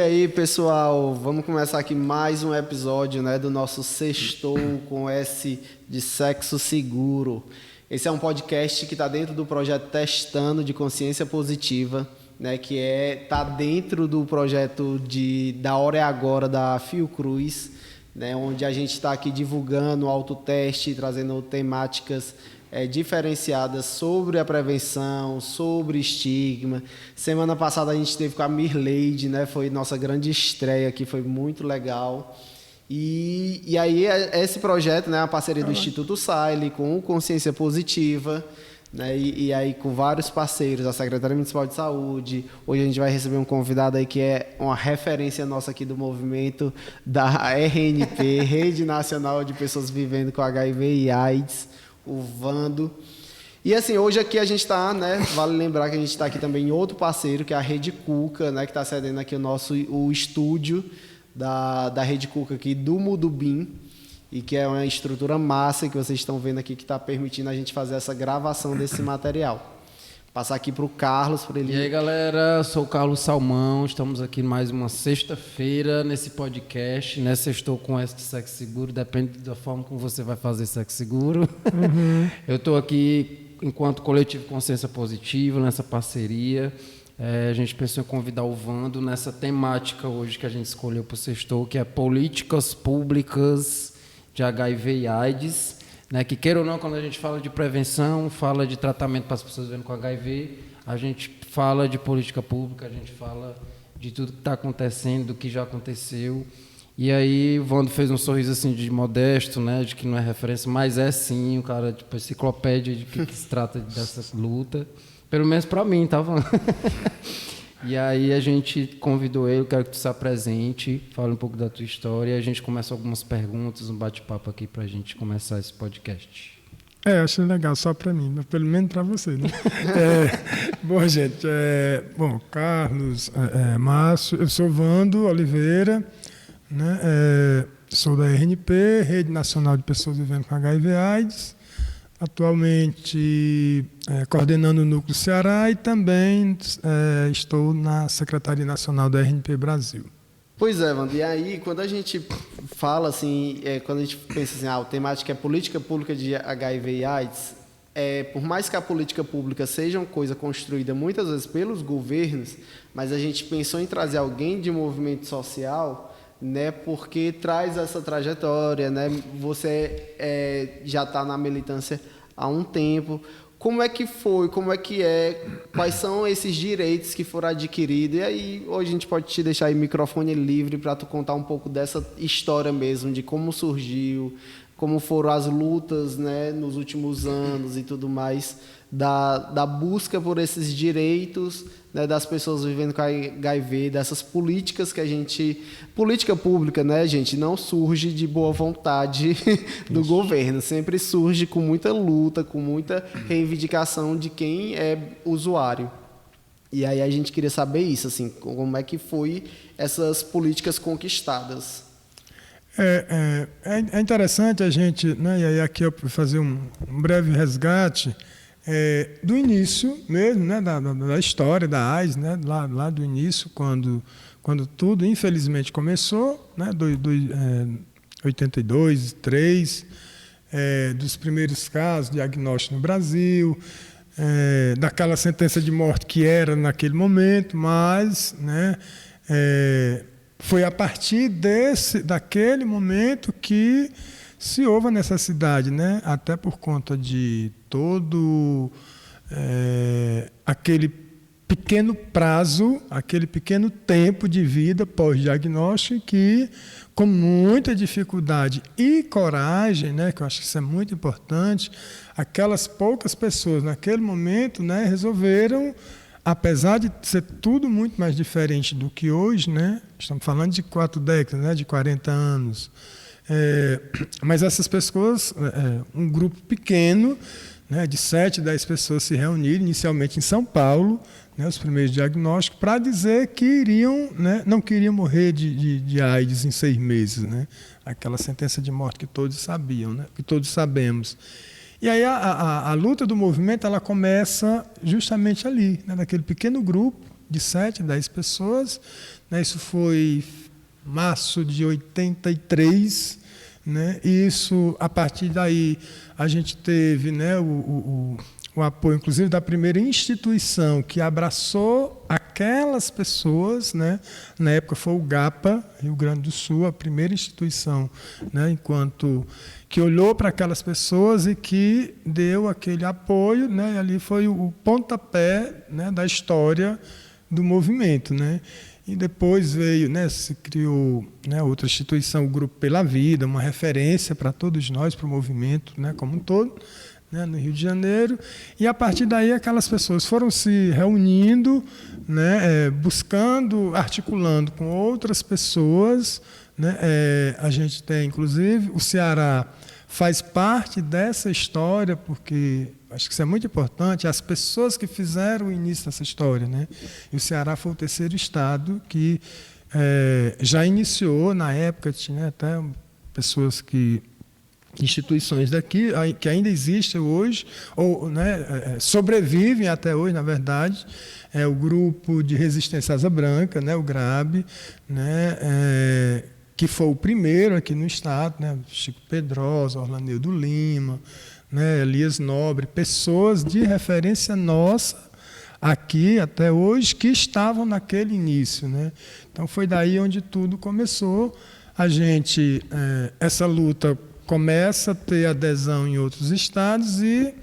aí, pessoal, vamos começar aqui mais um episódio, né, do nosso Sextou com S de Sexo Seguro. Esse é um podcast que está dentro do projeto Testando de Consciência Positiva, né, que tá dentro do projeto da Hora é Agora da Fiocruz, né, onde a gente está aqui divulgando o autoteste, trazendo temáticas diferenciadas sobre a prevenção, sobre estigma. Semana passada a gente teve com a Mirleide, né? Foi nossa grande estreia aqui, foi muito legal. E aí esse projeto, né, a parceria do Instituto Saile com o Consciência Positiva, né, e aí com vários parceiros, a Secretaria Municipal de Saúde. Hoje a gente vai receber um convidado aí que é uma referência nossa aqui do movimento da RNP, Rede Nacional de Pessoas Vivendo com HIV e AIDS, o Vando. E assim, hoje aqui a gente está, né, vale lembrar que a gente está aqui também em outro parceiro, que é a Rede Cuca, né, que está cedendo aqui o estúdio da Rede Cuca aqui do Mudubim, e que é uma estrutura massa que vocês estão vendo aqui, que está permitindo a gente fazer essa gravação desse material. Passar aqui para o Carlos, para ele... E aí, galera, eu sou o Carlos Salmão, estamos aqui mais uma sexta-feira nesse podcast, né? Sextou com esse Sexo Seguro, depende da forma como você vai fazer Sexo Seguro. Uhum. Eu estou aqui enquanto coletivo Consciência Positiva, nessa parceria. A gente pensou em convidar o Vando nessa temática hoje que a gente escolheu para o Sextou, que é políticas públicas de HIV e AIDS. Né, que queira ou não, quando a gente fala de prevenção, fala de tratamento para as pessoas vivendo com HIV, a gente fala de política pública, a gente fala de tudo que está acontecendo, do que já aconteceu. E aí o Vando fez um sorriso assim de modesto, né, de que não é referência, mas é sim, o cara, tipo, enciclopédia de que se trata dessa luta, pelo menos para mim, tá, Vando? E aí a gente convidou ele, quero que tu se apresente, fale um pouco da tua história, e a gente começa algumas perguntas, um bate-papo aqui para a gente começar esse podcast. Achei legal só para mim, mas pelo menos para você, né? Bom, gente, Carlos, Márcio, eu sou Vando Oliveira, né? Sou da RNP, Rede Nacional de Pessoas Vivendo com HIV e AIDS, atualmente coordenando o Núcleo Ceará e também estou na Secretaria Nacional da RNP Brasil. Pois é, Wanda, e aí quando a gente fala assim, quando a gente pensa assim, a temática é política pública de HIV e AIDS, por mais que a política pública seja uma coisa construída muitas vezes pelos governos, mas a gente pensou em trazer alguém de movimento social, né, porque traz essa trajetória, né? Você já está na militância há um tempo. Como é que foi? Como é que quais são esses direitos que foram adquiridos? E aí, hoje a gente pode te deixar aí o microfone livre para tu contar um pouco dessa história mesmo, de como surgiu, como foram as lutas, né, nos últimos anos e tudo mais, da busca por esses direitos, né, das pessoas vivendo com HIV, dessas políticas que a gente... Política pública, né, gente, não surge de boa vontade do governo, sempre surge com muita luta, com muita reivindicação de quem é usuário. E aí a gente queria saber isso, assim, como é que foi essas políticas conquistadas. É interessante a gente, né, e aí aqui eu vou fazer um breve resgate do início mesmo, né, da história da AIDS, né, lá do início, quando tudo infelizmente começou, né, 82, 3, dos primeiros casos de diagnóstico no Brasil, daquela sentença de morte que era naquele momento, mas, né, foi a partir daquele momento que se houve a necessidade, né, até por conta de todo aquele pequeno prazo, aquele pequeno tempo de vida pós-diagnóstico que, com muita dificuldade e coragem, né, que eu acho que isso é muito importante, aquelas poucas pessoas naquele momento, né, resolveram, apesar de ser tudo muito mais diferente do que hoje, né, estamos falando de 4 décadas, né, de 40 anos, mas essas pessoas, um grupo pequeno, né, de 7, 10 pessoas se reuniram inicialmente em São Paulo, né, os primeiros diagnósticos, para dizer que iriam, né, não queriam morrer de AIDS em 6 meses, né, aquela sentença de morte que todos sabiam, né, que todos sabemos. E aí a luta do movimento ela começa justamente ali, né, naquele pequeno grupo de 7, 10 pessoas, né? Isso foi março de 83, né? E isso, a partir daí, a gente teve, né, o apoio, inclusive, da primeira instituição que abraçou aquelas pessoas, né? Na época foi o GAPA, Rio Grande do Sul, a primeira instituição, né? Enquanto que olhou para aquelas pessoas e que deu aquele apoio, né? E ali foi o pontapé, né, da história do movimento, né? E depois veio, né, se criou, né, outra instituição, o Grupo Pela Vida, uma referência para todos nós, para o movimento, né, como um todo, né, no Rio de Janeiro. E a partir daí aquelas pessoas foram se reunindo, né, buscando, articulando com outras pessoas, né. A gente tem, inclusive, o Ceará faz parte dessa história, porque acho que isso é muito importante, as pessoas que fizeram o início dessa história, né? E o Ceará foi o terceiro estado que já iniciou, na época, tinha até pessoas que, instituições daqui, que ainda existem hoje, ou, né, sobrevivem até hoje, na verdade, é o Grupo de Resistência Asa Branca, né, o GRAB, né, que foi o primeiro aqui no estado, né? Chico Pedrosa, Orlanildo Lima, né? Elias Nobre, pessoas de referência nossa aqui até hoje que estavam naquele início, né? Então foi daí onde tudo começou. A gente, essa luta começa a ter adesão em outros estados e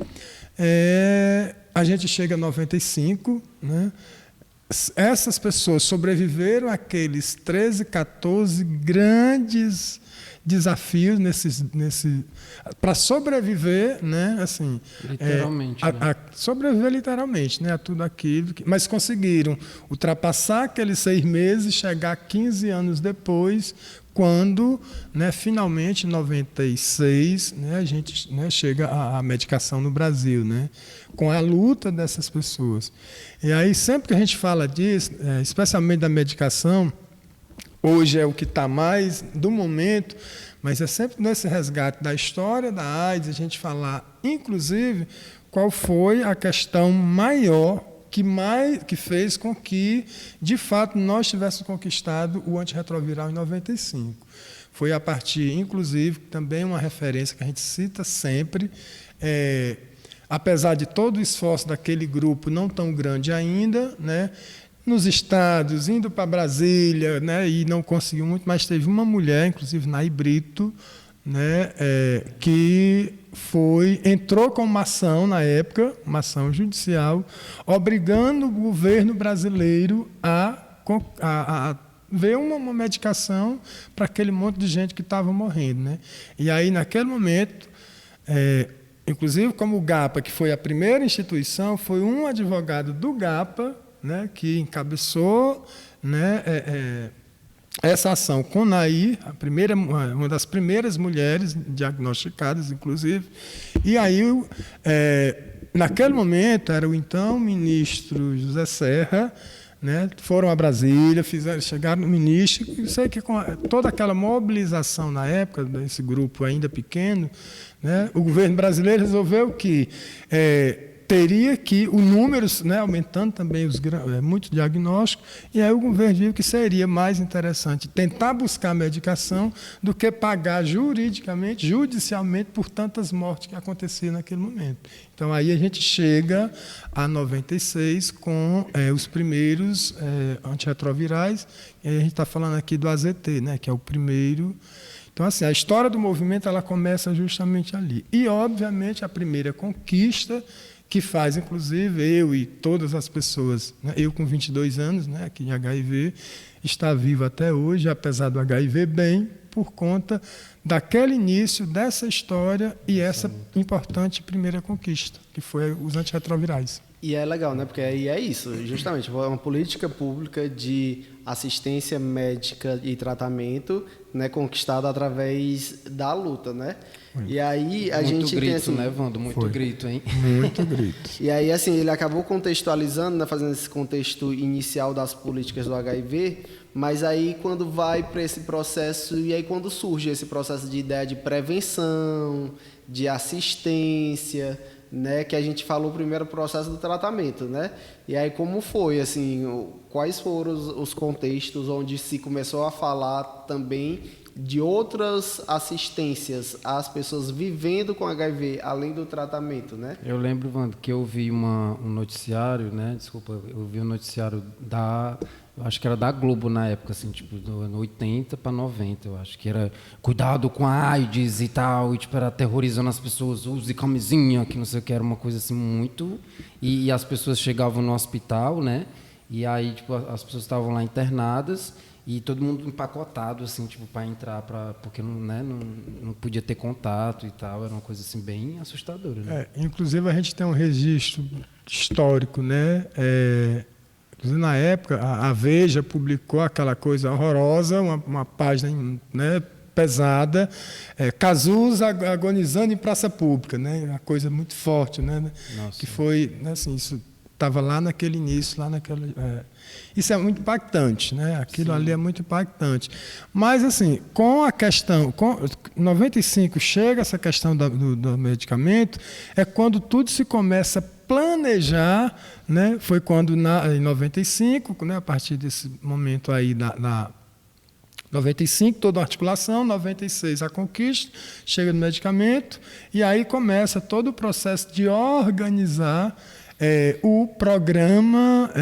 a gente chega a 95, né? Essas pessoas sobreviveram àqueles 13, 14 grandes desafios para sobreviver, né? Assim, literalmente, né? Sobreviver literalmente, né? A tudo aquilo, mas conseguiram ultrapassar aqueles 6 meses e chegar 15 anos depois, quando, né, finalmente, em 96, né, a gente, né, chega à medicação no Brasil, né, com a luta dessas pessoas. E aí, sempre que a gente fala disso, especialmente da medicação, hoje é o que está mais do momento, mas é sempre nesse resgate da história da AIDS, a gente falar, inclusive, qual foi a questão maior que fez com que, de fato, nós tivéssemos conquistado o antirretroviral em 95. Foi a partir, inclusive, também uma referência que a gente cita sempre, apesar de todo o esforço daquele grupo não tão grande ainda, né, nos estados, indo para Brasília, né, e não conseguiu muito, mas teve uma mulher, inclusive Nay Brito, né, que entrou com uma ação na época, uma ação judicial, obrigando o governo brasileiro a ver uma medicação para aquele monte de gente que estava morrendo, né? E aí, naquele momento, inclusive como o GAPA, que foi a primeira instituição, foi um advogado do GAPA, né, que encabeçou, né, essa ação com Nay, uma das primeiras mulheres diagnosticadas, inclusive. E aí, naquele momento, era o então ministro José Serra, né, foram a Brasília, chegaram no ministro, e sei que com toda aquela mobilização na época, desse grupo ainda pequeno, né, o governo brasileiro resolveu que teria que o número, né, aumentando também muitos diagnósticos, e aí o governo viu que seria mais interessante tentar buscar medicação do que pagar juridicamente, judicialmente, por tantas mortes que aconteciam naquele momento. Então, aí a gente chega a 96 com os primeiros antirretrovirais, e aí a gente está falando aqui do AZT, né, que é o primeiro. Então, assim, a história do movimento ela começa justamente ali. E, obviamente, a primeira conquista que faz, inclusive, eu e todas as pessoas, né, eu com 22 anos, né, aqui em HIV, está vivo até hoje, apesar do HIV bem, por conta daquele início, dessa história e essa importante primeira conquista, que foi os antirretrovirais. E é legal, né? Porque aí é isso, justamente, é uma política pública de assistência médica e tratamento, né, conquistada através da luta, né? E aí a gente grito, tem assim, né, Wando? Muito grito, hein? Muito grito. E aí assim, ele acabou contextualizando, né, fazendo esse contexto inicial das políticas do HIV, mas aí quando vai para esse processo, e aí quando surge esse processo de ideia de prevenção, de assistência, né, que a gente falou primeiro o processo do tratamento, né? E aí como foi, assim, quais foram os contextos onde se começou a falar também de outras assistências às pessoas vivendo com HIV, além do tratamento, né? Eu lembro, Wanda, que eu vi um noticiário, né? Desculpa, eu vi um noticiário eu acho que era da Globo na época, assim, tipo, no 80 para 90, eu acho que era cuidado com a AIDS e tal, e tipo, era aterrorizando as pessoas, use camisinha, que não sei o que, era uma coisa assim muito... E as pessoas chegavam no hospital, né? E aí, tipo, as pessoas estavam lá internadas e todo mundo empacotado, assim, tipo, para entrar, porque não podia ter contato e tal, era uma coisa, assim, bem assustadora, né? Inclusive, a gente tem um registro histórico, né? Na época, a Veja publicou aquela coisa horrorosa, uma página, né, pesada, Cazuza agonizando em praça pública, né? Uma coisa muito forte, né? Nossa. Que foi, assim, isso estava lá naquele início, isso é muito impactante, né? Aquilo ali é muito impactante. Mas, assim, com a questão, com 95 chega essa questão do medicamento, é quando tudo se começa a planejar, né? Foi quando, em 95, né? A partir desse momento aí, 95, toda a articulação, 96 a conquista, chega no medicamento, e aí começa todo o processo de organizar o Programa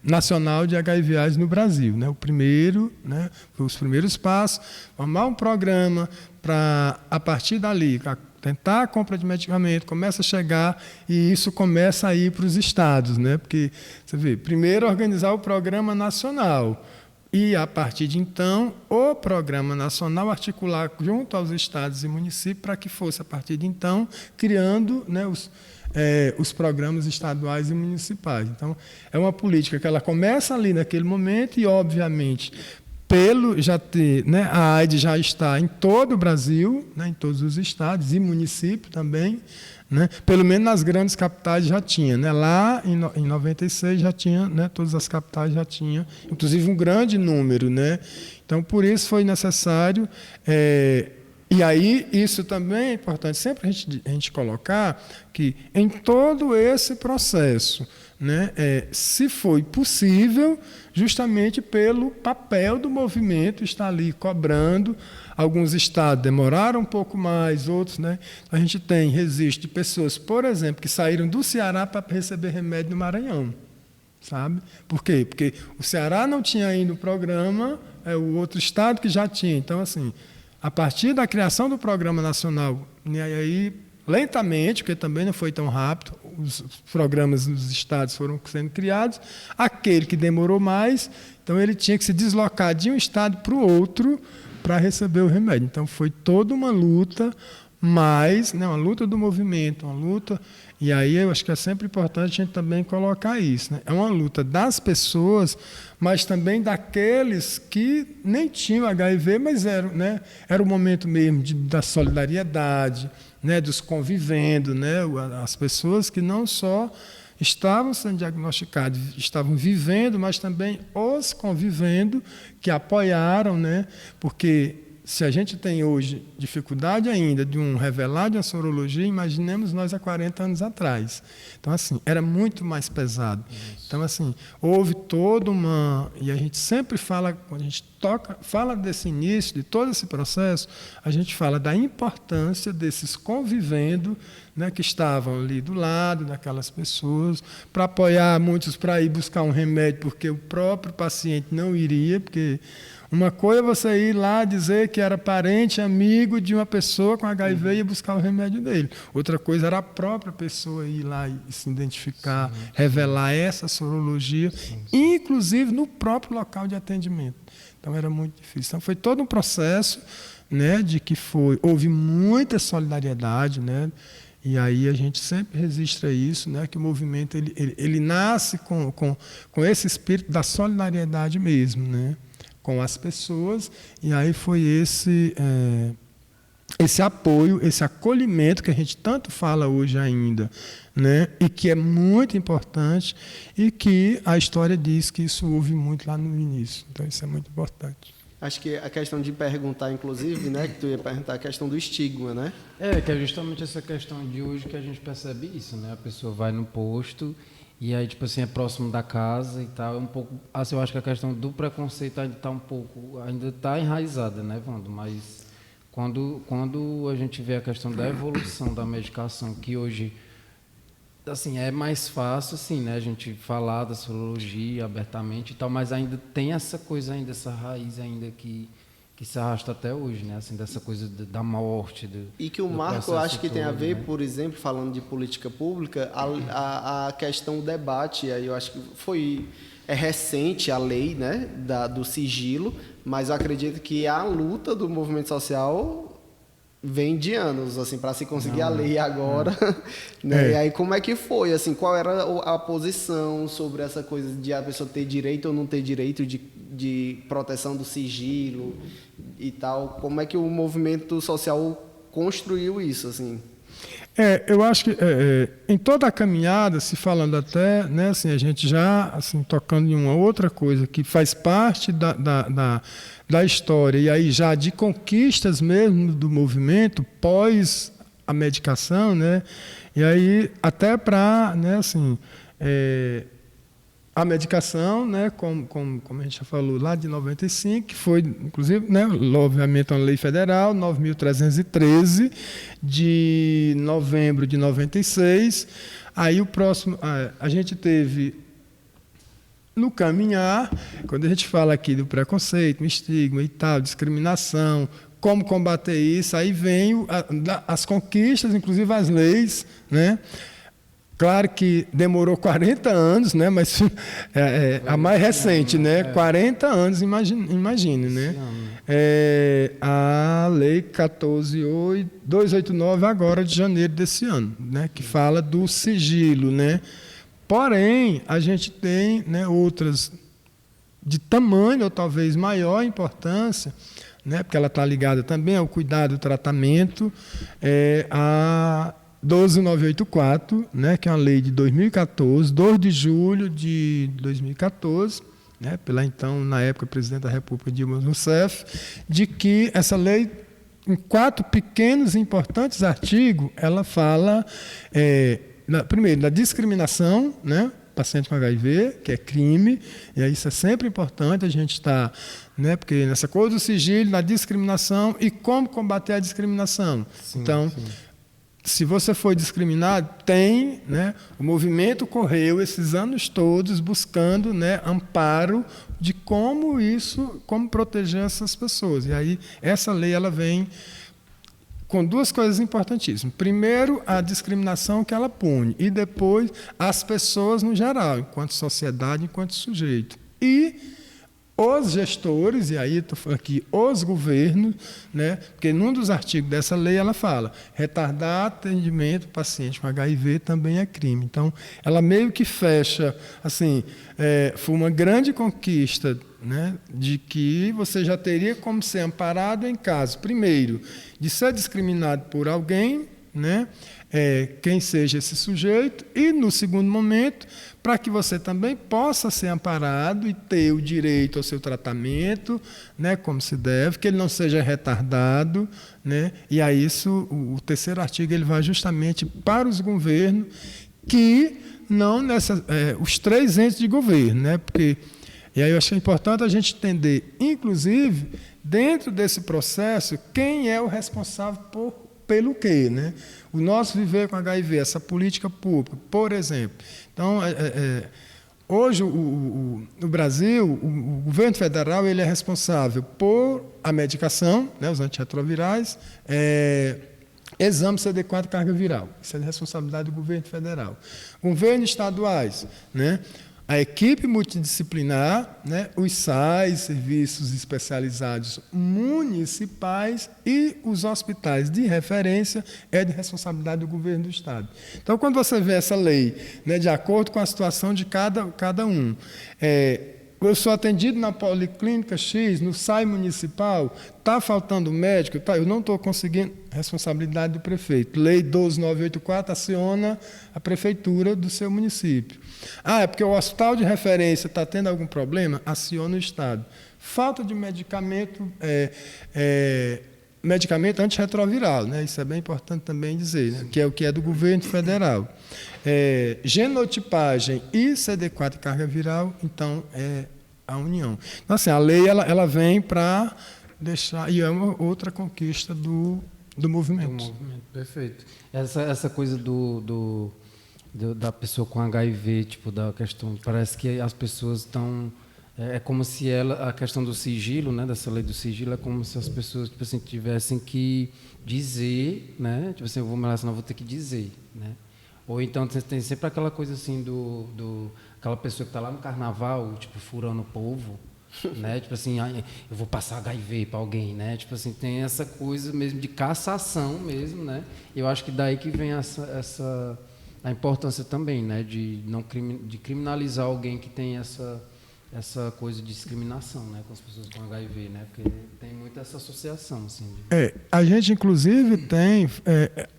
Nacional de HIV/AIDS no Brasil, né? O primeiro, né? Os primeiros passos, formar um programa para, a partir dali, tentar a compra de medicamento, começa a chegar e isso começa a ir para os estados, né? Porque, você vê, primeiro organizar o Programa Nacional e, a partir de então, o Programa Nacional articular junto aos estados e municípios para que fosse, a partir de então, criando, né, os programas estaduais e municipais. Então, é uma política que ela começa ali naquele momento e, obviamente, né, a AIDS já está em todo o Brasil, né, em todos os estados e municípios também, né, pelo menos nas grandes capitais já tinha. Né, lá em 96 já tinha, né, todas as capitais já tinham, inclusive um grande número. Né, então, por isso foi necessário... E aí, isso também é importante sempre a gente colocar que em todo esse processo, né, se foi possível, justamente pelo papel do movimento estar ali cobrando. Alguns estados demoraram um pouco mais, outros, né? A gente tem registro de pessoas, por exemplo, que saíram do Ceará para receber remédio no Maranhão. Sabe? Por quê? Porque o Ceará não tinha ainda o programa, o outro estado que já tinha. Então, assim, a partir da criação do Programa Nacional, e aí, lentamente, porque também não foi tão rápido, os programas nos estados foram sendo criados, aquele que demorou mais, então ele tinha que se deslocar de um estado para o outro para receber o remédio. Então foi toda uma luta, mas, né, uma luta do movimento, uma luta... E aí eu acho que é sempre importante a gente também colocar isso. Né? É uma luta das pessoas, mas também daqueles que nem tinham HIV, mas era o momento mesmo da solidariedade, né, dos convivendo, né, as pessoas que não só estavam sendo diagnosticados, estavam vivendo, mas também os convivendo, que apoiaram, né, porque... Se a gente tem hoje dificuldade ainda de revelar de uma sorologia, imaginemos nós há 40 anos atrás. Então, assim, era muito mais pesado. Isso. Então, assim, houve toda uma... E a gente sempre fala, quando a gente fala desse início, de todo esse processo, a gente fala da importância desses convivendo, né, que estavam ali do lado daquelas pessoas, para apoiar muitos para ir buscar um remédio, porque o próprio paciente não iria, porque... Uma coisa é você ir lá dizer que era parente, amigo de uma pessoa com HIV e buscar o remédio dele. Outra coisa era a própria pessoa ir lá e se identificar, revelar essa sorologia, inclusive no próprio local de atendimento. Então era muito difícil. Então foi todo um processo, né, de que houve muita solidariedade, né? E aí a gente sempre registra isso, né, que o movimento ele nasce com esse espírito da solidariedade mesmo, né? Com as pessoas, e aí foi esse apoio, esse acolhimento que a gente tanto fala hoje ainda, né? E que é muito importante e que a história diz que isso houve muito lá no início. Então, isso é muito importante. Acho que a questão de perguntar, inclusive, né, que tu ia perguntar, a questão do estigma, né? Que é justamente essa questão de hoje que a gente percebe isso, né? A pessoa vai no posto e aí, tipo assim, é próximo da casa e tal, é um pouco... Assim, eu acho que a questão do preconceito ainda está ainda está enraizada, né, Wando? Mas quando a gente vê a questão da evolução da medicação, que hoje, assim, é mais fácil, assim, né, a gente falar da sorologia abertamente e tal, mas ainda tem essa coisa ainda, essa raiz ainda que se arrasta até hoje, né, assim, dessa coisa da morte. E que o Marco, eu acho que tem a ver, né? Por exemplo, falando de política pública, a questão do debate, aí eu acho que é recente a lei, né, do sigilo, mas eu acredito que a luta do movimento social vem de anos, assim, para se conseguir a lei agora, né? E aí como é que foi, assim, qual era a posição sobre essa coisa de a pessoa ter direito ou não ter direito de proteção do sigilo e tal, como é que o movimento social construiu isso, assim? Eu acho que em toda a caminhada, se falando até, né, assim, a gente já assim, tocando em uma outra coisa que faz parte da história, e aí já de conquistas mesmo do movimento, pós a medicação, né, e aí até para, né, assim, a medicação, né, como a gente já falou lá de 95, que foi, inclusive, né, obviamente, uma lei federal, 9.313, de novembro de 96. Aí o próximo, a gente teve, no caminhar, quando a gente fala aqui do preconceito, estigma e tal, discriminação, como combater isso, aí vem as conquistas, inclusive as leis, né? Claro que demorou 40 anos, né? Mas a mais recente, né? 40 anos, imagine, né? A Lei 14.289, agora de janeiro desse ano, né? Que fala do sigilo, né? Porém, a gente tem, né, outras de tamanho ou talvez maior importância, né? Porque ela está ligada também ao cuidado do tratamento, a 12.984, né, que é uma lei de 2014, 2 de julho de 2014, né, pela então, na época, presidente da República, Dilma Rousseff, de que essa lei, em 4 pequenos e importantes artigos, ela fala, primeiro, da discriminação, né, paciente com HIV, que é crime, e aí isso é sempre importante, a gente está, né, porque nessa coisa do sigilo, na discriminação, e como combater a discriminação. Sim, então, sim. Se você foi discriminado, tem, né, o movimento correu esses anos todos buscando, né, amparo de como proteger essas pessoas. E aí essa lei ela vem com 2 coisas importantíssimas. Primeiro, a discriminação que ela pune, e depois as pessoas no geral, enquanto sociedade, enquanto sujeito. E os gestores, e aí estou falando aqui, os governos, né, porque num dos artigos dessa lei ela fala, retardar atendimento ao paciente com HIV também é crime. Então, ela meio que fecha, assim, foi uma grande conquista, né, de que você já teria como ser amparado em caso, primeiro, de ser discriminado por alguém, né, quem seja esse sujeito, e, no segundo momento, para que você também possa ser amparado e ter o direito ao seu tratamento, né, como se deve, que ele não seja retardado, né, e aí isso, o terceiro artigo ele vai justamente para os governos que não os 3 entes de governo, né, porque, e aí eu acho importante a gente entender, inclusive, dentro desse processo, quem é o responsável pelo quê, né? O nosso viver com HIV, essa política pública, por exemplo. Então, hoje, no Brasil, o governo federal ele é responsável por a medicação, né, os antirretrovirais, exame CD4 carga viral. Isso é de responsabilidade do governo federal. Governos estaduais, né? A equipe multidisciplinar, né, os SAIs, serviços especializados municipais, e os hospitais de referência é de responsabilidade do governo do Estado. Então, quando você vê essa lei, né, de acordo com a situação de cada um, eu sou atendido na Policlínica X, no SAI municipal, está faltando médico, tá, eu não estou conseguindo, responsabilidade do prefeito. Lei 12984 aciona a prefeitura do seu município. É porque o hospital de referência está tendo algum problema? Aciona o Estado. Falta de medicamento, medicamento antirretroviral, né? Isso é bem importante também dizer, né? Que é o que é do governo federal. Genotipagem e CD4 carga viral, então é a união. Então, assim, a lei ela vem para deixar, e é uma outra conquista do movimento. Perfeito. Essa coisa da pessoa com HIV, tipo, da questão, parece que as pessoas estão... É como se a questão do sigilo, né, dessa lei do sigilo, é como se as pessoas, tipo assim, tivessem que dizer, né, tipo assim, eu vou me relacionar, vou ter que dizer, né. Ou então tem sempre aquela coisa assim aquela pessoa que está lá no carnaval, tipo, furando o povo, né, tipo assim, eu vou passar HIV para alguém, né, tipo assim, tem essa coisa mesmo de cassação mesmo, né. Eu acho que daí que vem a importância também, né, de criminalizar alguém que tem essa coisa de discriminação, né, com as pessoas com HIV, né, porque tem muita essa associação, assim. A gente, inclusive, tem...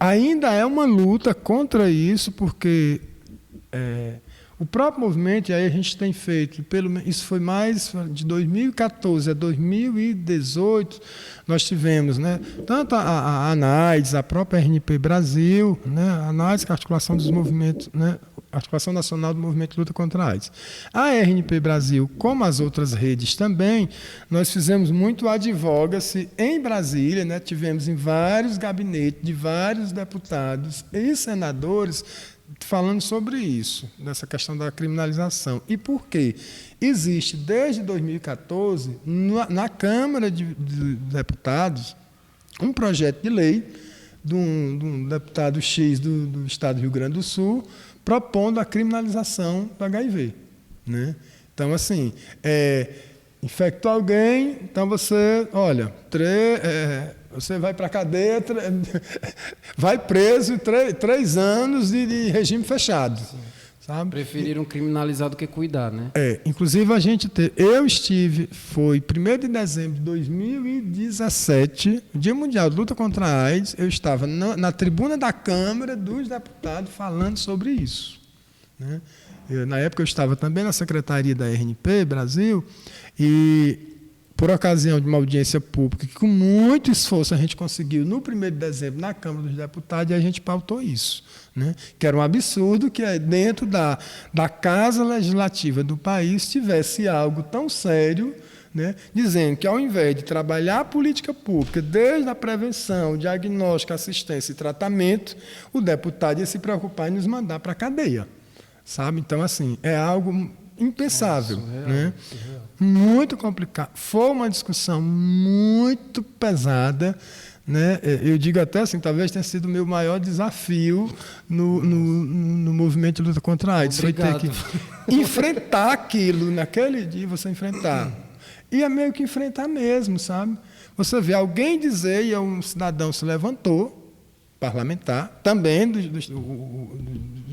ainda é uma luta contra isso, porque o próprio movimento, e aí a gente tem feito, isso foi mais de 2014 a 2018, nós tivemos, né, tanto a ANAIDS, a própria RNP Brasil, né, a ANAIDS, que é a articulação dos movimentos, né, Articulação Nacional do Movimento de Luta contra a AIDS. A RNP Brasil, como as outras redes também, nós fizemos muito advocacy em Brasília, né? Tivemos em vários gabinetes de vários deputados e senadores falando sobre isso, dessa questão da criminalização. E por quê? Existe, desde 2014, na Câmara de Deputados, um projeto de lei de um deputado X do Estado do Rio Grande do Sul, propondo a criminalização do HIV. Né? Então, assim, infectou alguém, então você, olha, você vai para a cadeia, vai preso 3 anos de regime fechado. Sabe? Preferiram criminalizar do que cuidar, né? Inclusive, foi 1º de dezembro de 2017, Dia Mundial de Luta contra a AIDS, eu estava na tribuna da Câmara dos Deputados falando sobre isso. Né? Na época, eu estava também na secretaria da RNP Brasil e, por ocasião de uma audiência pública, que com muito esforço a gente conseguiu, no 1º de dezembro, na Câmara dos Deputados, e a gente pautou isso. Né? Que era um absurdo que dentro da Casa Legislativa do país tivesse algo tão sério, né, dizendo que, ao invés de trabalhar a política pública, desde a prevenção, diagnóstico, assistência e tratamento, o deputado ia se preocupar em nos mandar para a cadeia. Sabe? Então, assim, é algo impensável. Surreal, né? Surreal. Muito complicado. Foi uma discussão muito pesada. Né? Eu digo até assim, talvez tenha sido o meu maior desafio no movimento de luta contra a AIDS. Obrigado. Foi ter que enfrentar aquilo, naquele dia você enfrentar. E é meio que enfrentar mesmo, sabe? Você vê alguém dizer, e um cidadão se levantou, parlamentar, também do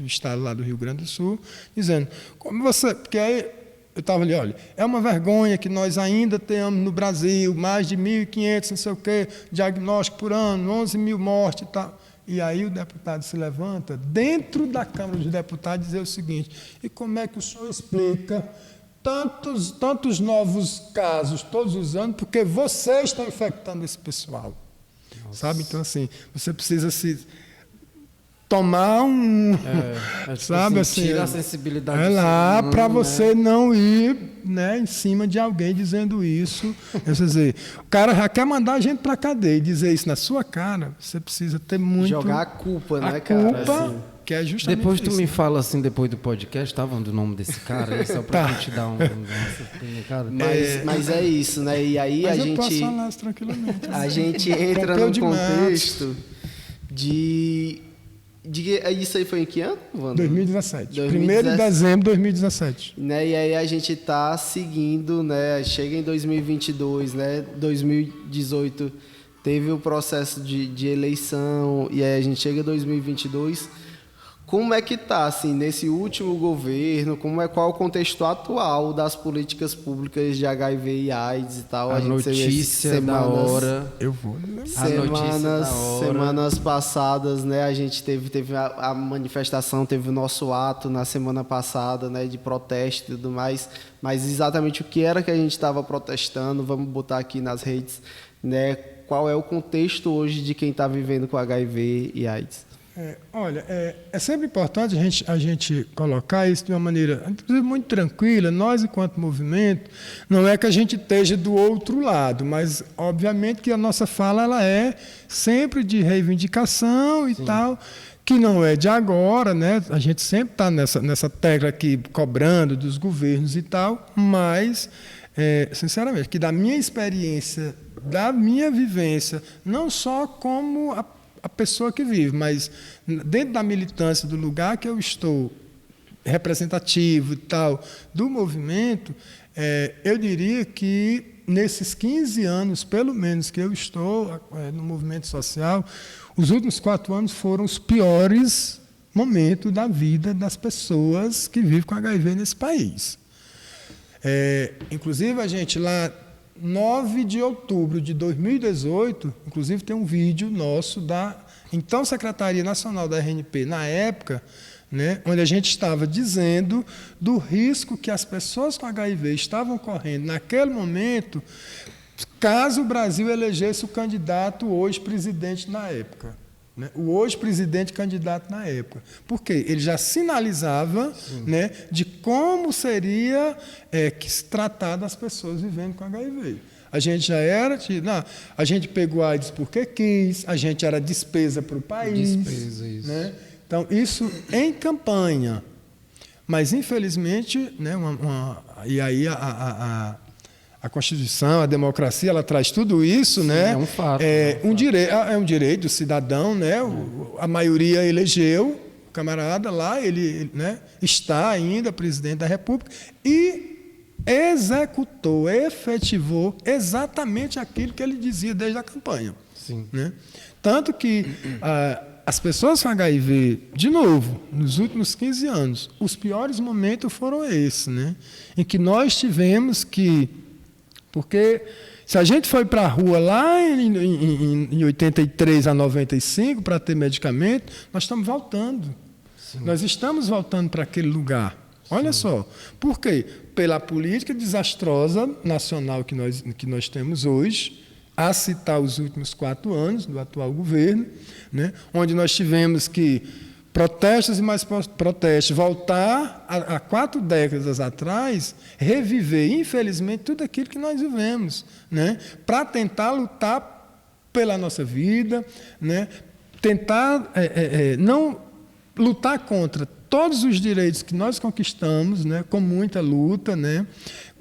estado lá do Rio Grande do Sul, dizendo, como você... Porque aí eu estava ali, olha, é uma vergonha que nós ainda tenhamos no Brasil mais de 1.500, não sei o quê, diagnóstico por ano, 11 mil mortes e tal. E aí o deputado se levanta, dentro da Câmara dos Deputados, dizer o seguinte, e como é que o senhor explica tantos novos casos todos os anos, porque vocês estão infectando esse pessoal? Nossa. Sabe? Então, assim, você precisa tomar sabe, assim, tira a sensibilidade para você não ir, né, em cima de alguém dizendo isso. Quer dizer, o cara já quer mandar a gente para a cadeia e dizer isso na sua cara, você precisa ter muito... Jogar a culpa, né, cara? A culpa, assim, que é justamente depois tu isso, me fala assim, depois do podcast, tá falando do nome desse cara aí, só para gente dar cara. Mas é isso, né? E aí mas a gente... posso falar isso tranquilamente. A gente entra num contexto de... Isso aí foi em que ano, Wanda? 2017. 1º de dezembro de 2017. Né? E aí a gente está seguindo, né? Chega em 2022, né? 2018 teve o processo de eleição, e aí a gente chega em 2022 como é que está, assim, nesse último governo, qual é o contexto atual das políticas públicas de HIV e AIDS e tal? A notícia da hora. Eu vou. Semanas passadas, né, a gente teve a manifestação, teve o nosso ato na semana passada, né, de protesto e tudo mais, mas exatamente o que era que a gente estava protestando, vamos botar aqui nas redes, né, qual é o contexto hoje de quem está vivendo com HIV e AIDS? Olha, é sempre importante a gente colocar isso de uma maneira, inclusive, muito tranquila. Nós, enquanto movimento, não é que a gente esteja do outro lado, mas, obviamente, que a nossa fala ela é sempre de reivindicação e tal, que não é de agora, né? A gente sempre está nessa tecla aqui, cobrando dos governos e tal, mas, sinceramente, que da minha experiência, da minha vivência, não só como a pessoa que vive, mas dentro da militância do lugar que eu estou representativo e tal do movimento, eu diria que nesses 15 anos, pelo menos, que eu estou no movimento social, os últimos 4 anos foram os piores momentos da vida das pessoas que vivem com HIV nesse país. Inclusive, a gente lá 9 de outubro de 2018, inclusive tem um vídeo nosso da então Secretaria Nacional da RNP, na época, né, onde a gente estava dizendo do risco que as pessoas com HIV estavam correndo naquele momento, caso o Brasil elegesse o candidato hoje presidente na época. Né, o hoje presidente candidato na época. Por quê? Ele já sinalizava, né, de como seria que se tratar das pessoas vivendo com HIV. A gente já era, a gente pegou a AIDS porque quis, a gente era despesa para o país. Despesa, isso. Né? Então, isso em campanha. Mas, infelizmente, né, e aí a Constituição, a democracia, ela traz tudo isso. Sim, né? É um fato. É um direito do cidadão. Né? A maioria elegeu o camarada lá, ele, né, está ainda presidente da República e executou, efetivou exatamente aquilo que ele dizia desde a campanha. Sim. Né? Tanto que as pessoas com HIV, de novo, nos últimos 15 anos, os piores momentos foram esses, né? Em que nós tivemos que... Porque se a gente foi para a rua lá em 83 a 95 para ter medicamento, nós estamos voltando. Sim. Nós estamos voltando para aquele lugar. Olha só. Por quê? Pela política desastrosa nacional que nós temos hoje, a citar os últimos 4 anos do atual governo, né, onde nós tivemos que protestos e mais protestos, voltar a 4 décadas atrás, reviver, infelizmente, tudo aquilo que nós vivemos, né, para tentar lutar pela nossa vida, né, tentar não lutar contra todos os direitos que nós conquistamos, né, com muita luta, né,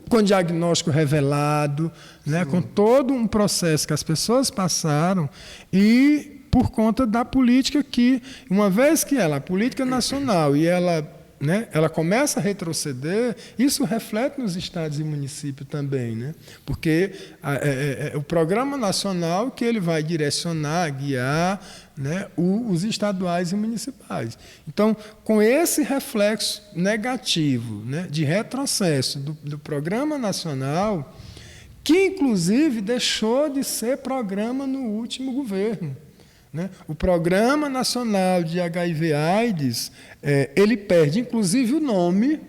com diagnóstico revelado, né, com todo um processo que as pessoas passaram e por conta da política que, uma vez que a política nacional e ela começa a retroceder, isso reflete nos estados e municípios também, né? Porque o programa nacional que ele vai direcionar, guiar, né, os estaduais e municipais. Então, com esse reflexo negativo, né, de retrocesso do programa nacional, que inclusive deixou de ser programa no último governo. Né? O Programa Nacional de HIV/AIDS, ele perde, inclusive, o nome,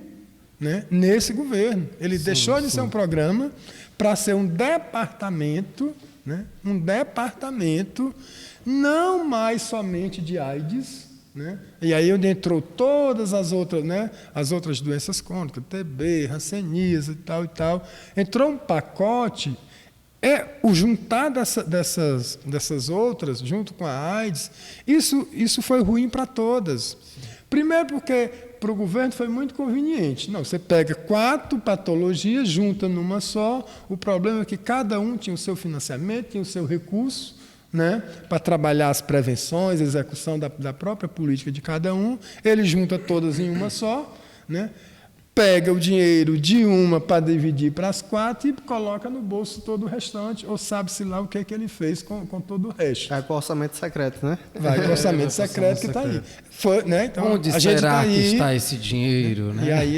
né, nesse governo. Ele deixou de ser um programa para ser um departamento, né, não mais somente de AIDS, né? E aí onde entrou todas as outras, né, as outras doenças crônicas, TB, hanseníase e tal. Entrou um pacote. O juntar dessas outras, junto com a AIDS, isso foi ruim para todas. Primeiro porque para o governo foi muito conveniente. Não, você pega 4 patologias, junta numa só. O problema é que cada um tinha o seu financiamento, tinha o seu recurso, né, para trabalhar as prevenções, a execução da própria política de cada um. Ele junta todas em uma só. Né? pega o dinheiro de uma para dividir para as 4 e coloca no bolso todo o restante, ou sabe-se lá o que ele fez com todo o resto. Vai para o orçamento secreto, né? Vai para o orçamento secreto que está aí. Foi, né? Então, Onde a gente será tá aí, que está esse dinheiro? Né? E aí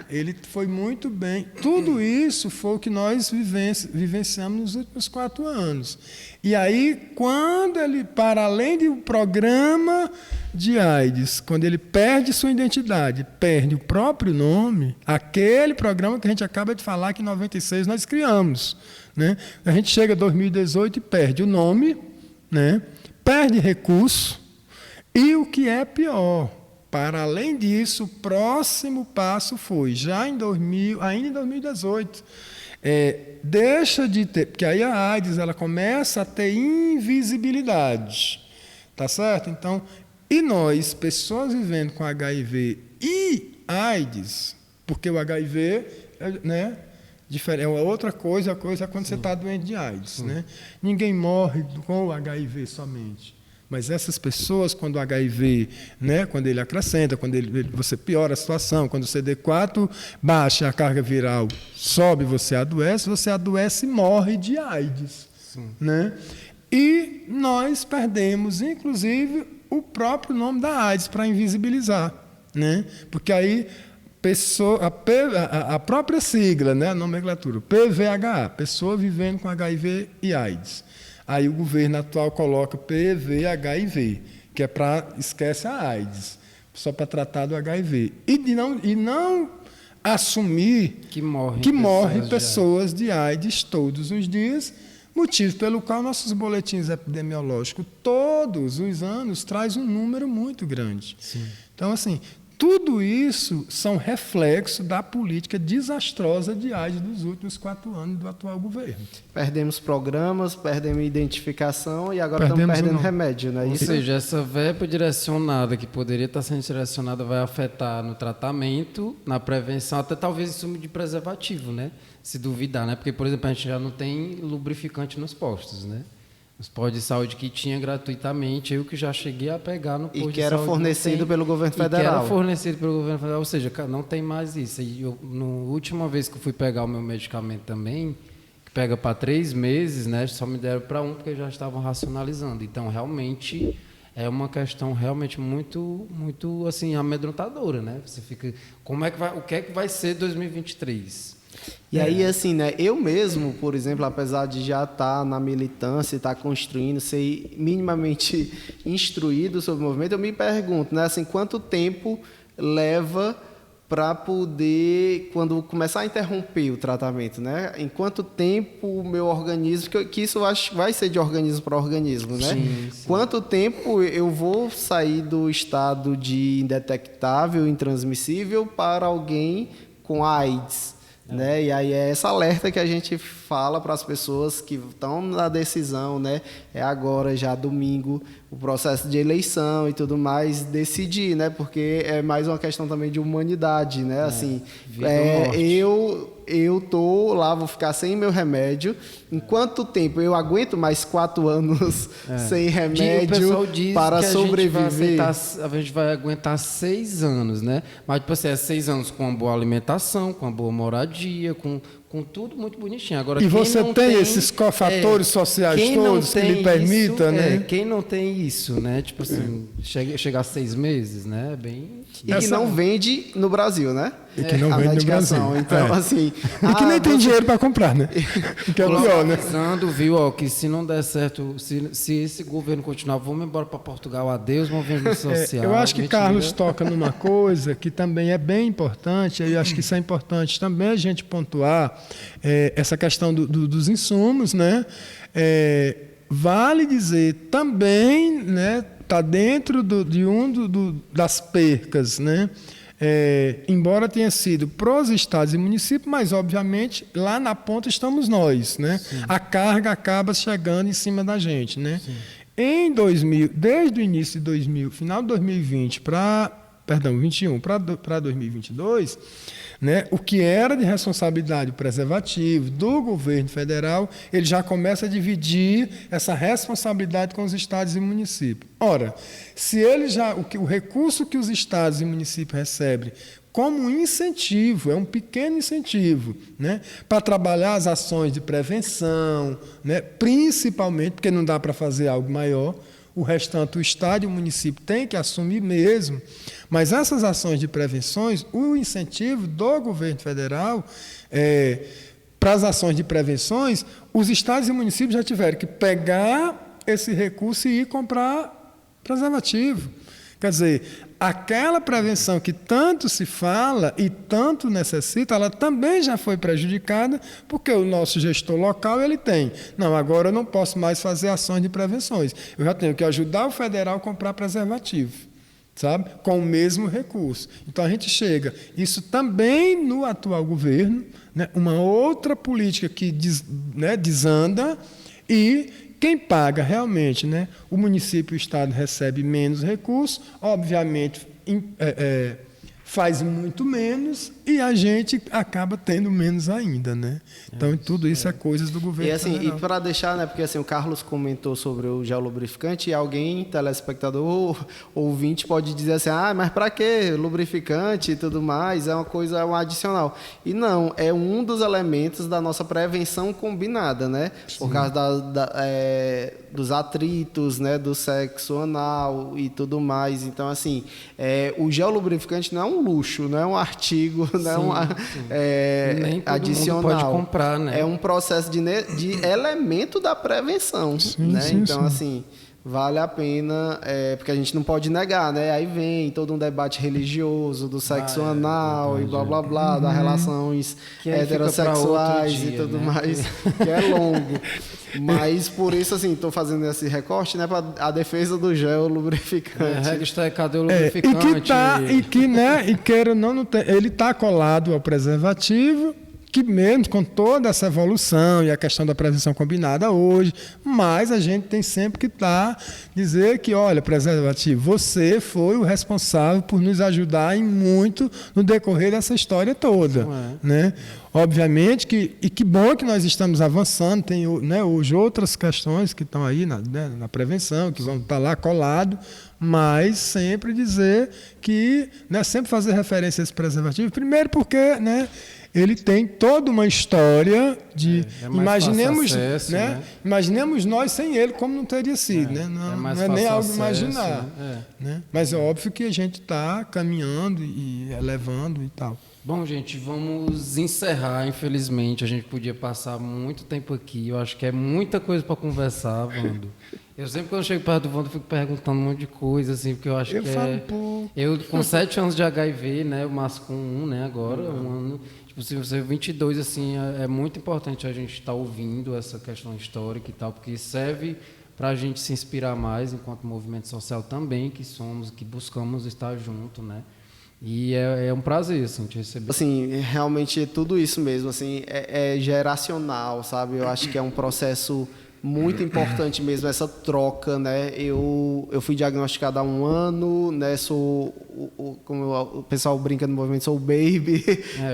ele foi muito bem. Tudo isso foi o que nós vivenciamos nos últimos 4 anos. E aí, quando ele, para além do programa de AIDS, quando ele perde sua identidade, perde o próprio nome, aquele programa que a gente acaba de falar que em 96 nós criamos, né? A gente chega em 2018 e perde o nome, né? Perde recurso e o que é pior, para além disso, o próximo passo foi, ainda em 2018, deixa de ter, porque aí a AIDS ela começa a ter invisibilidade, tá certo? Então, e nós, pessoas vivendo com HIV e AIDS, porque o HIV, né, é outra coisa, é quando você está doente de AIDS, né? Ninguém morre com o HIV somente. Mas essas pessoas, quando o HIV, né, quando ele acrescenta, quando você piora a situação, quando o CD4 baixa, a carga viral sobe, você adoece e morre de AIDS. Né? E nós perdemos, inclusive, o próprio nome da AIDS para invisibilizar. Né? Porque aí a própria sigla, né, a nomenclatura, PVHA, pessoa vivendo com HIV e AIDS. Aí o governo atual coloca PVHIV, que é para esquece a AIDS, só para tratar do HIV. E não assumir que morrem pessoas de AIDS todos os dias, motivo pelo qual nossos boletins epidemiológicos todos os anos traz um número muito grande. Sim. Então, assim, tudo isso são reflexos da política desastrosa de AIDS dos últimos 4 anos do atual governo. Perdemos programas, perdemos identificação e agora estamos perdendo remédio, não é isso? Ou seja, essa verba direcionada que poderia estar sendo direcionada vai afetar no tratamento, na prevenção, até talvez insumo de preservativo, né? Se duvidar, né? Porque, por exemplo, a gente já não tem lubrificante nos postos, né? Os postos de saúde que tinha gratuitamente, eu que já cheguei a pegar no posto de saúde. E que era fornecido pelo governo federal. Que era fornecido pelo governo federal, ou seja, não tem mais isso. E na última vez que eu fui pegar o meu medicamento também, que pega para 3 meses, né, só me deram para 1 porque já estavam racionalizando. Então, realmente, é uma questão realmente muito, muito assim, amedrontadora, né? Você fica, o que é que vai ser 2023? E aí, assim, né, eu mesmo, por exemplo, apesar de já estar na militância, estar construindo, ser minimamente instruído sobre o movimento, eu me pergunto, né, assim, quanto tempo leva para poder, quando começar a interromper o tratamento, né? Em quanto tempo o meu organismo, que isso vai ser de organismo para organismo, né? Sim. Quanto tempo eu vou sair do estado de indetectável, intransmissível, para alguém com AIDS? Né? E aí é essa alerta que a gente fala para as pessoas que estão na decisão, né? É agora, já domingo, o processo de eleição e tudo mais, decidir, né? Porque é mais uma questão também de humanidade, né? Assim, eu tô lá, vou ficar sem meu remédio. Em quanto tempo? Eu aguento mais 4 anos sem remédio para sobreviver? A gente vai aguentar 6 anos, né? Mas tipo assim, 6 anos com uma boa alimentação, com uma boa moradia, com tudo muito bonitinho. Agora, e você tem esses cofatores sociais todos que lhe permitam, né? Quem não tem isso, né? Tipo assim, chegar a 6 meses, né? Bem... E que não vende no Brasil, né? E que não vende no Brasil. Então, assim... E que nem tem dinheiro para comprar, né? Que é o pior, né? Viu, ó, que se não der certo, se esse governo continuar, vamos embora para Portugal, adeus, movimento social. Eu acho que Carlos toca numa coisa que também é bem importante, eu acho que isso é importante também a gente pontuar, essa questão dos insumos, né? Vale dizer também, né? Está dentro das percas, né? Embora tenha sido para os estados e municípios, mas, obviamente, lá na ponta estamos nós, né? A carga acaba chegando em cima da gente, né? Desde o início de 2000, final de 2020 para perdão, 21 para 2022, né, o que era de responsabilidade preservativa do governo federal, ele já começa a dividir essa responsabilidade com os estados e municípios. Ora, se ele já o recurso que os estados e municípios recebem como incentivo, é um pequeno incentivo, né, para trabalhar as ações de prevenção, né, principalmente porque não dá para fazer algo maior, o restante, o Estado e o município têm que assumir mesmo, mas essas ações de prevenções, o incentivo do governo federal para as ações de prevenções, os estados e municípios já tiveram que pegar esse recurso e ir comprar preservativo. Quer dizer, aquela prevenção que tanto se fala e tanto necessita, ela também já foi prejudicada, porque o nosso gestor local, ele tem. Não, agora eu não posso mais fazer ações de prevenções. Eu já tenho que ajudar o federal a comprar preservativo, sabe? Com o mesmo recurso. Então, a gente chega. Isso também no atual governo, né? Uma outra política que desanda e quem paga realmente, né? O município e o Estado recebe menos recursos, obviamente faz muito menos e a gente acaba tendo menos ainda, né? Então, tudo isso é coisas do governo e assim, federal. E para deixar, né? Porque assim, o Carlos comentou sobre o gel lubrificante e alguém, telespectador, ouvinte, pode dizer assim, mas para que lubrificante e tudo mais? É uma coisa, é um adicional. E não, é um dos elementos da nossa prevenção combinada, né? Sim. Por causa dos atritos, né? Do sexo anal e tudo mais. Então, assim, o gel lubrificante não é um luxo, não é um artigo, não é adicional. Pode comprar, né? É um processo de elemento da prevenção, né? Então, assim, vale a pena, porque a gente não pode negar, né? Aí vem todo um debate religioso do sexo anal e blá, blá, blá, das relações heterossexuais dia, e tudo mais, que é longo. Mas, por isso, assim, estou fazendo esse recorte, né, para a defesa do gel lubrificante. Cadê o lubrificante? E queira ou não tem, ele está colado ao preservativo, que mesmo com toda essa evolução e a questão da prevenção combinada hoje, mas a gente tem sempre que dizer que, olha, preservativo, você foi o responsável por nos ajudar em muito no decorrer dessa história toda, né? Obviamente que bom que nós estamos avançando, tem, né, hoje outras questões que estão aí na prevenção, que vão estar lá colado, mas sempre dizer que, né, sempre fazer referência a esse preservativo, primeiro porque, né, ele tem toda uma história de imaginemos, acesso, né? Imaginemos nós sem ele como não teria sido, né? Não é nem algo acesso, imaginar, né? Mas é óbvio que a gente está caminhando e elevando e tal. Bom, gente, vamos encerrar. Infelizmente, a gente podia passar muito tempo aqui. Eu acho que é muita coisa para conversar, Wando. Eu sempre, quando eu chego perto do Wando, fico perguntando um monte de coisa, assim, porque eu acho que falo pouco. Eu, com 7 anos de HIV, né? O Márcio com 1, né? Agora, um ano. Tipo, se você 22, assim, é muito importante a gente estar ouvindo essa questão histórica e tal, porque serve para a gente se inspirar mais, enquanto movimento social também, que somos, que buscamos estar junto, né? E é um prazer, assim, te receber. Assim, realmente é tudo isso mesmo, assim, é geracional, sabe? Eu acho que é um processo muito importante mesmo, essa troca, né? Eu fui diagnosticado há 1 ano, né? Sou, como o pessoal brinca no movimento, sou o baby,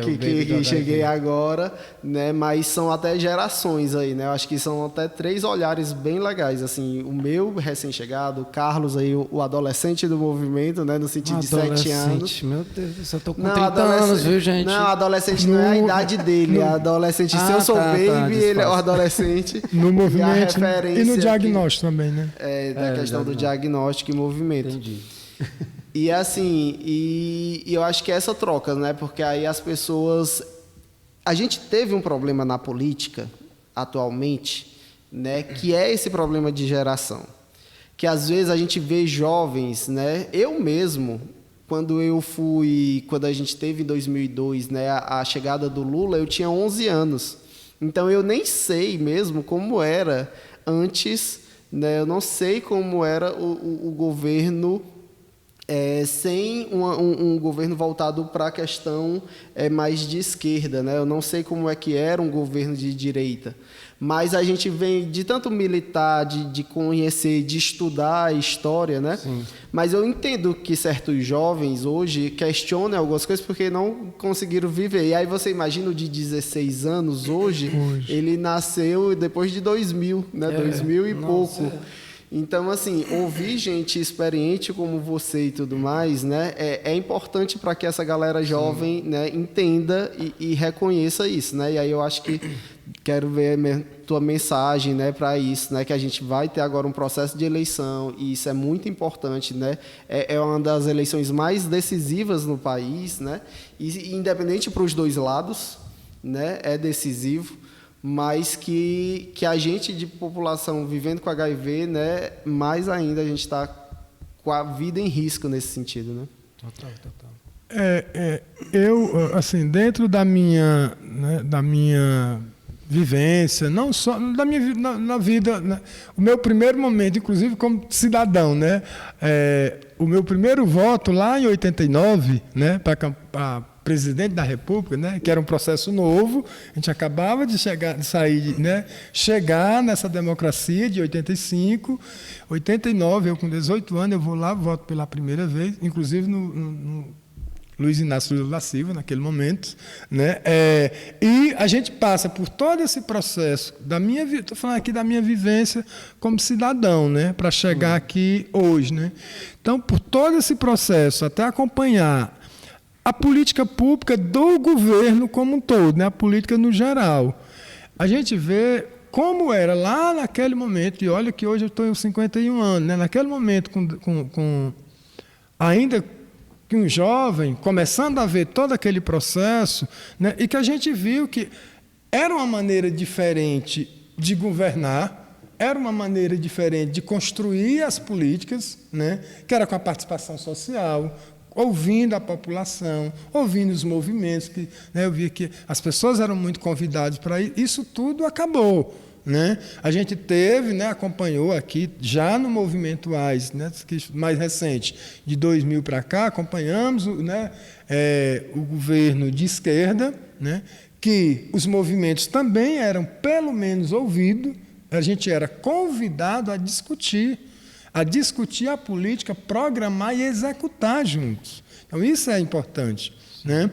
que cheguei agora, né? Mas são até gerações aí, né? Eu acho que são até 3 olhares bem legais, assim, o meu recém-chegado, o Carlos aí, o adolescente do movimento, né? No sentido de 7 anos. Meu Deus, eu tô com 30 anos, viu, gente? Não, adolescente não é a idade dele, adolescente, se eu sou baby, ele é o adolescente. No movimento. E no diagnóstico também, né? Da questão do diagnóstico e movimento. Entendi. E assim, e eu acho que é essa troca, né? Porque aí as pessoas... A gente teve um problema na política, atualmente, né? Que é esse problema de geração. Que às vezes a gente vê jovens, né? Eu mesmo, quando a gente teve em 2002, né? A chegada do Lula, eu tinha 11 anos. Então, eu nem sei mesmo como era antes, né? Eu não sei como era o governo sem um governo voltado para a questão mais de esquerda, né? Eu não sei como é que era um governo de direita, mas a gente vem de tanto militar, de conhecer, de estudar a história, né? Sim. Mas eu entendo que certos jovens hoje questionam algumas coisas porque não conseguiram viver. E aí você imagina o de 16 anos hoje. Ele nasceu depois de 2000, né? 2000 e pouco. Então, assim, ouvir gente experiente como você e tudo mais, né, é importante para que essa galera jovem, né, entenda e reconheça isso, né? E aí eu acho que quero ver tua mensagem, né, para isso, né, que a gente vai ter agora um processo de eleição e isso é muito importante, né? É uma das eleições mais decisivas no país, né? E independente para os dois lados, né, é decisivo. Mas que a gente de população vivendo com HIV, né, mais ainda a gente está com a vida em risco nesse sentido, né? Total. Eu, assim, dentro da minha vivência, não só da minha na vida, né, o meu primeiro momento, inclusive como cidadão, né, o meu primeiro voto lá em 89, né, para presidente da República, né, que era um processo novo, a gente acabava de chegar nessa democracia de 85, 89, eu com 18 anos, eu vou lá, voto pela primeira vez, inclusive no Luiz Inácio Lula da Silva, naquele momento, né, e a gente passa por todo esse processo, estou falando aqui da minha vivência como cidadão, né, para chegar aqui hoje, né. Então, por todo esse processo, até acompanhar a política pública do governo como um todo, né? A política no geral. A gente vê como era lá naquele momento, e olha que hoje eu estou em 51 anos, né? Naquele momento, ainda que um jovem, começando a ver todo aquele processo, né? E que a gente viu que era uma maneira diferente de governar, era uma maneira diferente de construir as políticas, né? Que era com a participação social, ouvindo a população, ouvindo os movimentos, que, né, eu via que as pessoas eram muito convidadas para ir, isso tudo acabou, né? A gente teve, né, acompanhou aqui, já no movimento AIDS, né, mais recente, de 2000 para cá, acompanhamos, né, o governo de esquerda, né, que os movimentos também eram, pelo menos, ouvidos, a gente era convidado a discutir a política, programar e executar juntos. Então, isso é importante, né?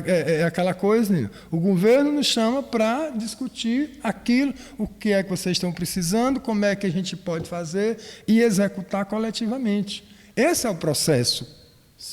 É aquela coisa, né? O governo nos chama para discutir aquilo, o que é que vocês estão precisando, como é que a gente pode fazer e executar coletivamente. Esse é o processo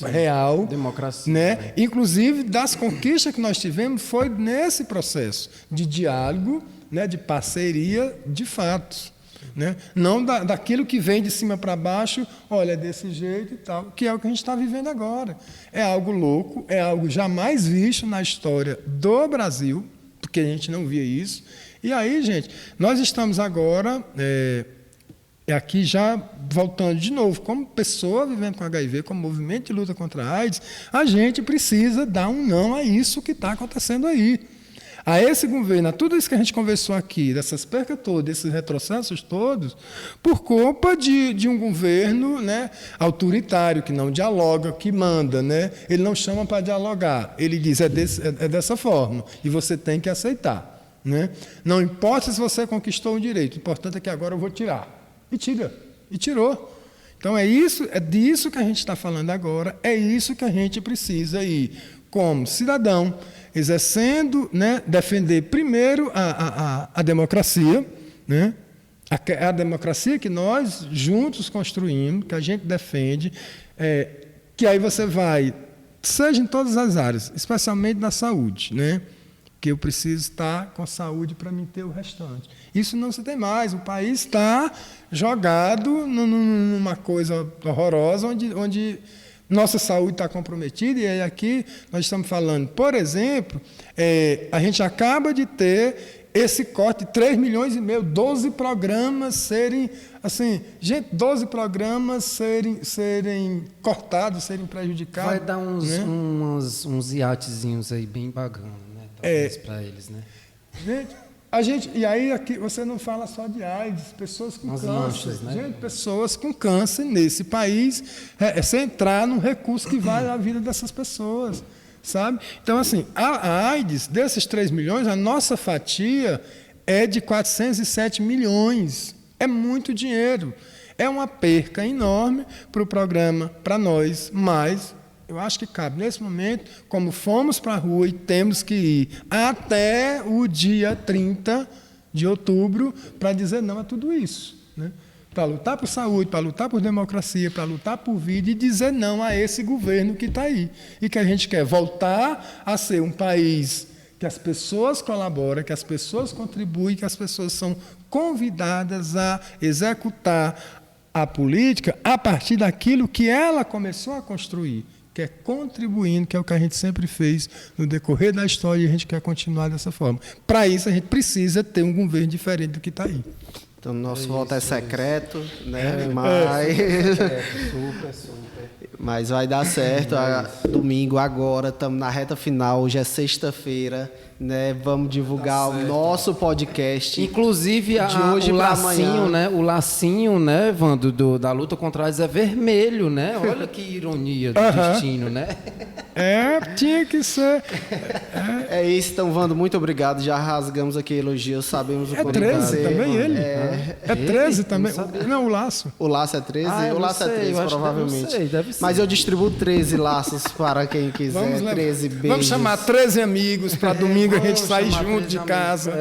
real, democracia, né? Inclusive, das conquistas que nós tivemos, foi nesse processo de diálogo, né? De parceria de fato. Né? Não daquilo que vem de cima para baixo, olha, desse jeito e tal, que é o que a gente está vivendo agora. É algo louco, é algo jamais visto na história do Brasil, porque a gente não via isso. E aí, gente, nós estamos agora, aqui já voltando de novo, como pessoa vivendo com HIV, como movimento de luta contra a AIDS, a gente precisa dar um não a isso que está acontecendo aí. A esse governo, a tudo isso que a gente conversou aqui, dessas percas todas, desses retrocessos todos, por culpa de um governo, né, autoritário, que não dialoga, que manda, né? Ele não chama para dialogar, ele diz, é dessa forma, e você tem que aceitar. Né? Não importa se você conquistou um direito, o importante é que agora eu vou tirar. E tira, e tirou. Então é disso que a gente está falando agora, é isso que a gente precisa ir, como cidadão, exercendo, né, defender primeiro a democracia, né, a democracia que nós juntos construímos, que a gente defende, que aí você vai, seja em todas as áreas, especialmente na saúde, né, que eu preciso estar com saúde para me ter o restante. Isso não se tem mais, o país está jogado numa coisa horrorosa, onde nossa saúde está comprometida, e aí aqui nós estamos falando, por exemplo, a gente acaba de ter esse corte de 3,5 milhões, 12 programas serem, assim, gente, 12 programas serem cortados, serem prejudicados. Vai dar uns iatezinhos aí bem bacanas, né? Talvez para eles, né? Gente, E aí aqui você não fala só de AIDS, pessoas com câncer. Manchas, né? Gente, pessoas com câncer nesse país, você entrar num recurso que vale a vida dessas pessoas, sabe? Então, assim, a AIDS, desses 3 milhões, a nossa fatia é de 407 milhões. É muito dinheiro. É uma perca enorme para o programa, para nós, mas eu acho que cabe, nesse momento, como fomos para a rua e temos que ir até o dia 30 de outubro para dizer não a tudo isso. Né? Para lutar por saúde, para lutar por democracia, para lutar por vida e dizer não a esse governo que está aí. E que a gente quer voltar a ser um país que as pessoas colaboram, que as pessoas contribuem, que as pessoas são convidadas a executar a política a partir daquilo que ela começou a construir, que é contribuindo, que é o que a gente sempre fez no decorrer da história e a gente quer continuar dessa forma. Para isso, a gente precisa ter um governo diferente do que está aí. Então, nosso voto é secreto, né? Mas vai dar certo. Domingo agora, estamos na reta final, hoje é sexta-feira, né? Vamos divulgar o nosso podcast. Inclusive, de hoje o para lacinho, amanhã. né? O lacinho, né, Vando, da luta contra a AIDS é vermelho, né? Olha que ironia do destino, né? Tinha que ser. É isso, então, Vando, muito obrigado. Já rasgamos aqui elogios, sabemos o quanto 13 você, também mano. ele? É 13 também? Não, o laço. O laço é 13? Eu o não laço é sei, 13, eu acho que provavelmente. não sei, deve ser. Mas eu distribuo 13 laços para quem quiser. 13 beijos. Vamos chamar 13 amigos para domingo a gente Vamos sair chamar junto 13 de amigos. casa.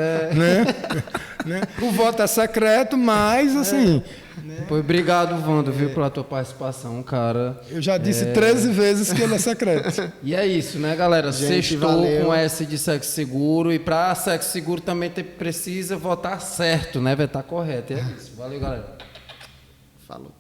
Né? O voto é secreto, mas assim. Pois obrigado, Vando, viu, pela tua participação, cara. Eu já disse 13 vezes que ele é secreto. E é isso, né, galera? Gente, Sextou valeu. com S de Sexo Seguro. E para Sexo Seguro também precisa votar certo, né? Vai estar correto. É isso. Valeu, galera. Falou.